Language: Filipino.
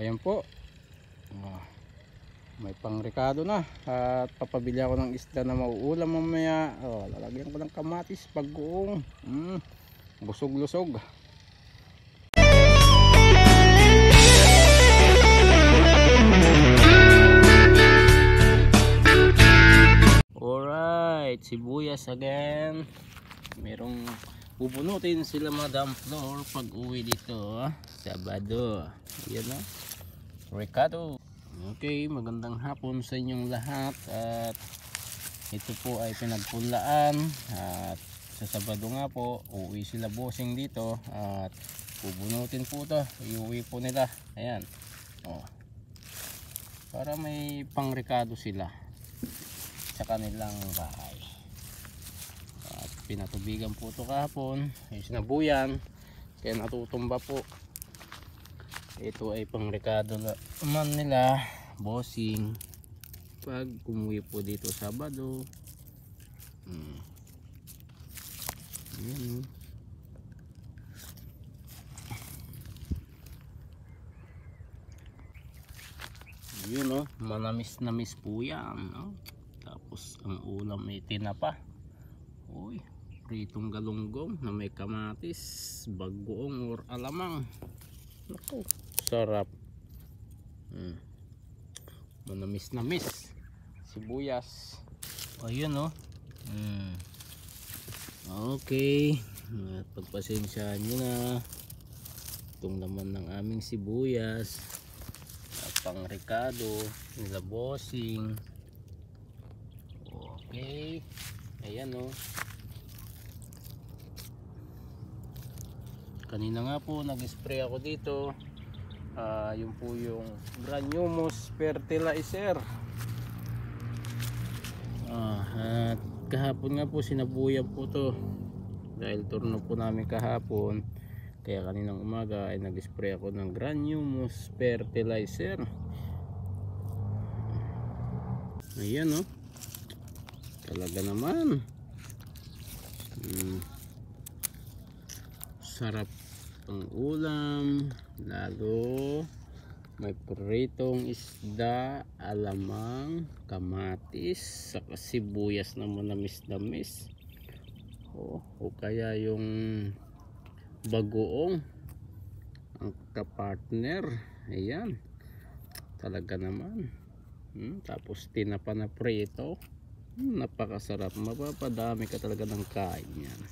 ayan po. May pangrekado na at papabili ako ng isda na mauulam mamaya. Lalagyan ko ng kamatis, bagoong, busog-lusog. Alright, sibuyas again. Merong bubunutin sila Madam Flor pag uwi dito Sabado. Yan na, recado. Okay, magandang hapon sa inyong lahat. At ito po ay pinagpulaan. At sa Sabado nga po, uuwi sila bossing dito. At bubunutin po ito. Iuwi po nila. Ayan. Para may pangrekado sila sa kanilang bahay. At pinatubigan po ito kahapon. Yung sinabuyan. Kaya natutumba po. Ito ay pangrekado naman nila bossing pag umuwi po dito Sabado. Yun manamis-namis po yan Tapos ang ulam ay tinapa. Uy, pritong galunggong na may kamatis, bagoong or alamang. Naku, sarap. Manamis-namis. Sibuyas. Ayun Okay. At pagpasensyaan nyo na. Itong naman ng aming sibuyas. At pangrekado. Nila bossing. Okay. Ayan Kanina nga po nag-spray ako dito. Yun po yung Granumus fertilizer. At kahapon nga po sinabuyan po to dahil turno po namin kahapon. Kaya kaninang umaga ay nag-spray ako ng Granumus fertilizer. Ayan talaga naman sarap ang ulam, lalo may pritong isda, alamang, kamatis, saka sibuyas na manamis-namis. O kaya yung bagoong ang kapartner. Ayan, talaga naman. Tapos tinapa na prito. Napakasarap, mapapadami ka talaga ng kain yan.